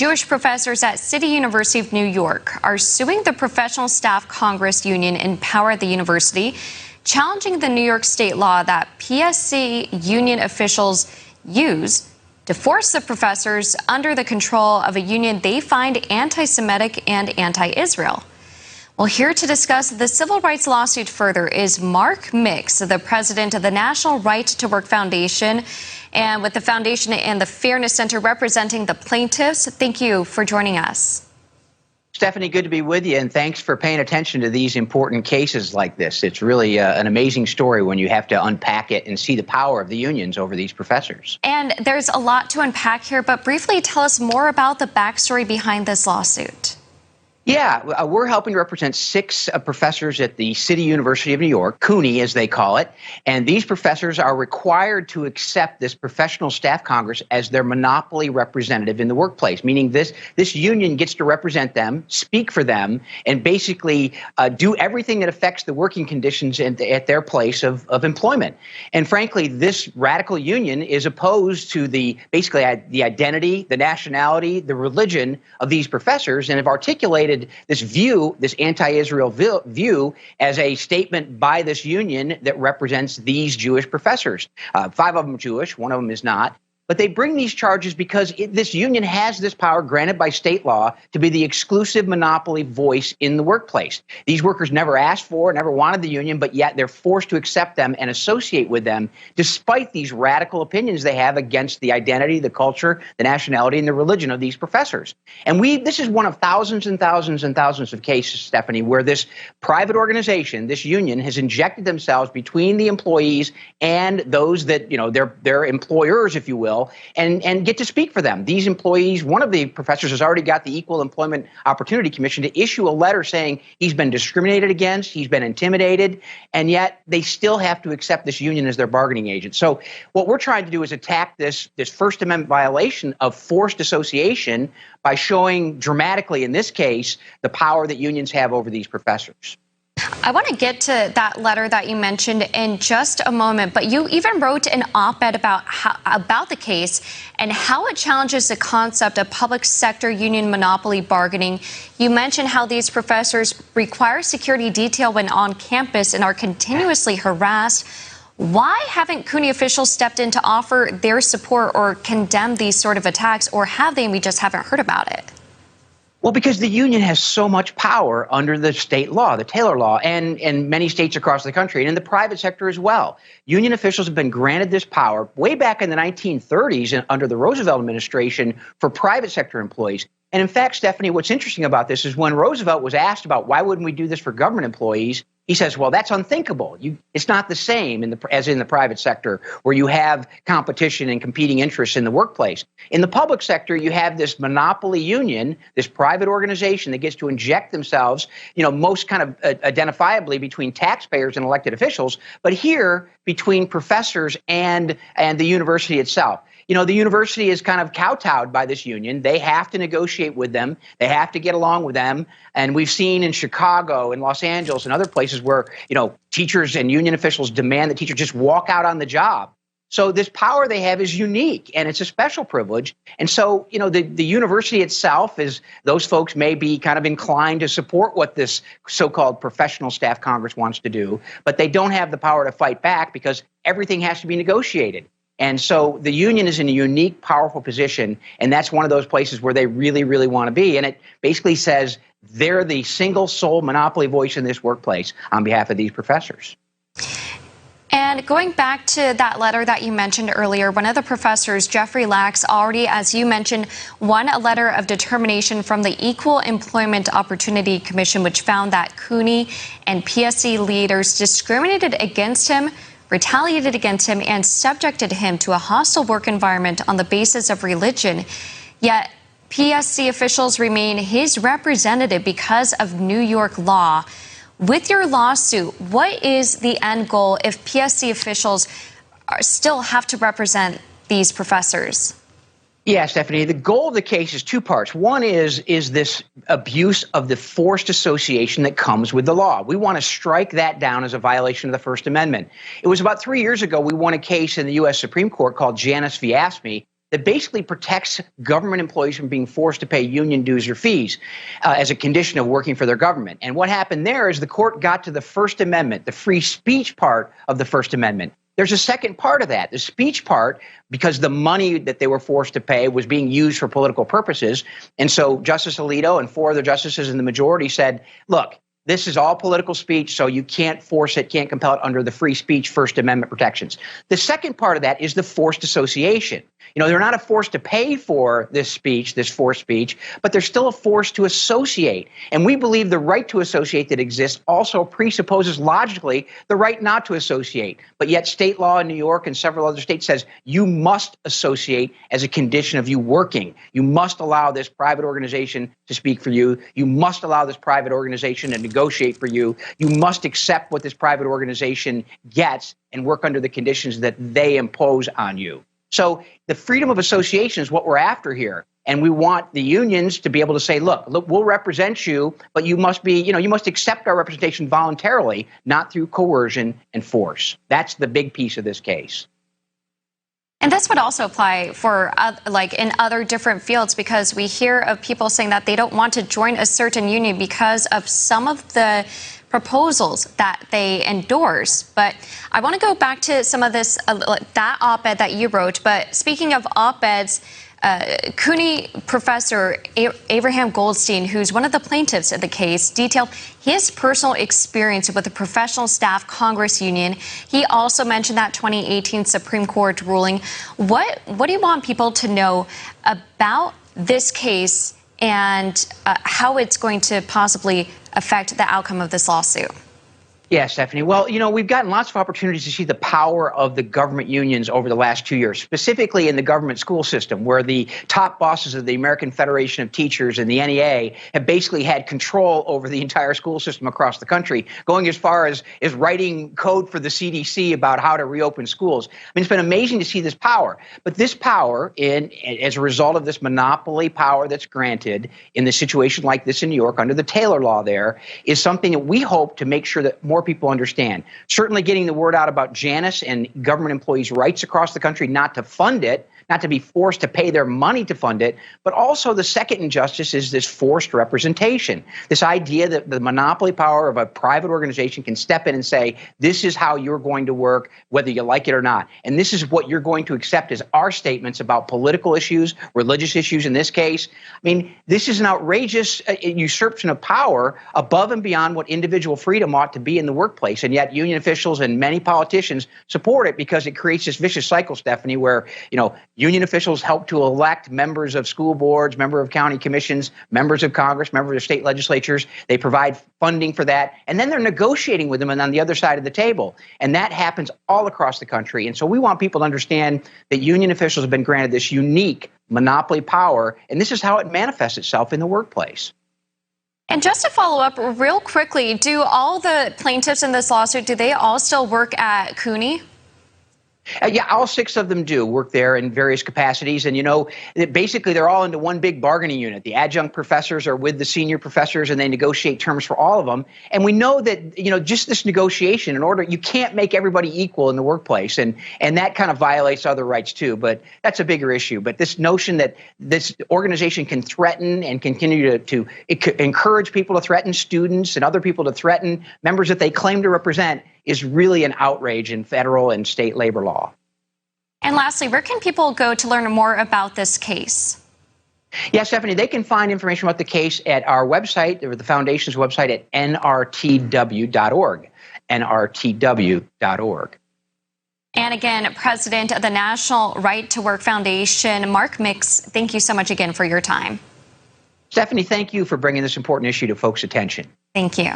Jewish professors at City University of New York are suing the Professional Staff Congress Union in power at the university, challenging the New York state law that PSC union officials use to force the professors under the control of a union they find anti-Semitic and anti-Israel. Well, here to discuss the civil rights lawsuit further is Mark Mix, the president of the National Right to Work Foundation, and with the foundation and the Fairness Center representing the plaintiffs. Thank you for joining us. Stephanie, good to be with you, and thanks for paying attention to these important cases like this. It's really an amazing story when you have to unpack it and see the power of the unions over these professors. And there's a lot to unpack here, but briefly tell us more about the backstory behind this lawsuit. Yeah, we're helping represent 6 professors at the City University of New York, CUNY as they call it, and these professors are required to accept this Professional Staff Congress as their monopoly representative in the workplace, meaning this union gets to represent them, speak for them, and basically do everything that affects the working conditions at their place of employment. And frankly, this radical union is opposed to the identity, the nationality, the religion of these professors, and have articulated this view, this anti-Israel view, as a statement by this union that represents these Jewish professors. 5 of them Jewish, 1 of them is not. But they bring these charges because this union has this power granted by state law to be the exclusive monopoly voice in the workplace. These workers never asked for, never wanted the union, but yet they're forced to accept them and associate with them despite these radical opinions they have against the identity, the culture, the nationality, and the religion of these professors. And this is one of thousands and thousands and thousands of cases, Stephanie, where this private organization, this union, has injected themselves between the employees and those that, their employers, if you will, and get to speak for them. These employees, one of the professors has already got the Equal Employment Opportunity Commission to issue a letter saying he's been discriminated against, he's been intimidated, and yet they still have to accept this union as their bargaining agent. So what we're trying to do is attack this First Amendment violation of forced association by showing dramatically, in this case, the power that unions have over these professors. I want to get to that letter that you mentioned in just a moment, but you even wrote an op-ed about the case and how it challenges the concept of public sector union monopoly bargaining. You mentioned how these professors require security detail when on campus and are continuously harassed. Why haven't CUNY officials stepped in to offer their support or condemn these sort of attacks, or have they and we just haven't heard about it? Well, because the union has so much power under the state law, the Taylor law, and many states across the country, and in the private sector as well. Union officials have been granted this power way back in the 1930s and under the Roosevelt administration for private sector employees. And in fact, Stephanie, what's interesting about this is when Roosevelt was asked about why wouldn't we do this for government employees, he says, well, that's unthinkable. It's not the same as in the private sector where you have competition and competing interests in the workplace. In the public sector, you have this monopoly union, this private organization that gets to inject themselves, most kind of identifiably between taxpayers and elected officials, but here between professors and the university itself. The university is kind of kowtowed by this union. They have to negotiate with them. They have to get along with them. And we've seen in Chicago and Los Angeles and other places where, teachers and union officials demand that teachers just walk out on the job. So this power they have is unique, and it's a special privilege. And so, the university itself those folks may be kind of inclined to support what this so-called Professional Staff Congress wants to do, but they don't have the power to fight back because everything has to be negotiated. And so the union is in a unique, powerful position, and that's one of those places where they really, really want to be. And it basically says they're the single sole monopoly voice in this workplace on behalf of these professors. And going back to that letter that you mentioned earlier, one of the professors, Jeffrey Lax, already, as you mentioned, won a letter of determination from the Equal Employment Opportunity Commission, which found that CUNY and PSC leaders discriminated against him, retaliated against him, and subjected him to a hostile work environment on the basis of religion. Yet PSC officials remain his representative because of New York law. With your lawsuit, what is the end goal if PSC officials still have to represent these professors? Yeah, Stephanie, the goal of the case is 2 parts. One is this abuse of the forced association that comes with the law. We want to strike that down as a violation of the First Amendment. It was about 3 years ago we won a case in the U.S. Supreme Court called Janus v. AFSCME, that basically protects government employees from being forced to pay union dues or fees as a condition of working for their government. And what happened there is the court got to the First Amendment, the free speech part of the First Amendment. There's a second part of that, the speech part, because the money that they were forced to pay was being used for political purposes. And so Justice Alito and 4 other justices in the majority said, look, this is all political speech, so you can't force it, can't compel it under the free speech First Amendment protections. The second part of that is the forced association. You know, they're not a force to pay for this speech, this forced speech, but they're still a force to associate. And we believe the right to associate that exists also presupposes logically the right not to associate. But yet state law in New York and several other states says you must associate as a condition of you working. You must allow this private organization to speak for you. You must allow this private organization to negotiate for you. You must accept what this private organization gets and work under the conditions that they impose on you. So the freedom of association is what we're after here. And we want the unions to be able to say, look, we'll represent you, but you must be, you must accept our representation voluntarily, not through coercion and force. That's the big piece of this case. And this would also apply for like in other different fields, because we hear of people saying that they don't want to join a certain union because of some of the proposals that they endorse. But I want to go back to some of this, that op-ed that you wrote. But speaking of op-eds, CUNY professor Abraham Goldstein, who's one of the plaintiffs in the case, detailed his personal experience with the Professional Staff Congress Union. He also mentioned that 2018 Supreme Court ruling. What do you want people to know about this case and how it's going to possibly affect the outcome of this lawsuit? Yeah, Stephanie. Well, we've gotten lots of opportunities to see the power of the government unions over the last 2 years, specifically in the government school system, where the top bosses of the American Federation of Teachers and the NEA have basically had control over the entire school system across the country, going as far as writing code for the CDC about how to reopen schools. I mean, it's been amazing to see this power. But this power, as a result of this monopoly power that's granted in the situation like this in New York under the Taylor law there, is something that we hope to make sure that more people understand. Certainly getting the word out about Janus and government employees' rights across the country not to fund it, not to be forced to pay their money to fund it, but also the second injustice is this forced representation. This idea that the monopoly power of a private organization can step in and say, this is how you're going to work, whether you like it or not. And this is what you're going to accept as our statements about political issues, religious issues in this case. I mean, this is an outrageous usurpation of power above and beyond what individual freedom ought to be in the workplace. And yet union officials and many politicians support it because it creates this vicious cycle, Stephanie, where, union officials help to elect members of school boards, members of county commissions, members of Congress, members of state legislatures. They provide funding for that. And then they're negotiating with them and on the other side of the table. And that happens all across the country. And so we want people to understand that union officials have been granted this unique monopoly power. And this is how it manifests itself in the workplace. And just to follow up real quickly, do all the plaintiffs in this lawsuit, do they all still work at CUNY? Yeah, all 6 of them do work there in various capacities. And, basically they're all into one big bargaining unit. The adjunct professors are with the senior professors and they negotiate terms for all of them. And we know that, just this negotiation you can't make everybody equal in the workplace. And that kind of violates other rights, too. But that's a bigger issue. But this notion that this organization can threaten and continue to encourage people to threaten students and other people to threaten members that they claim to represent is really an outrage in federal and state labor law. And lastly, where can people go to learn more about this case? Yeah, Stephanie, they can find information about the case at our website, or the foundation's website at nrtw.org, nrtw.org. And again, President of the National Right to Work Foundation, Mark Mix, thank you so much again for your time. Stephanie, thank you for bringing this important issue to folks' attention. Thank you.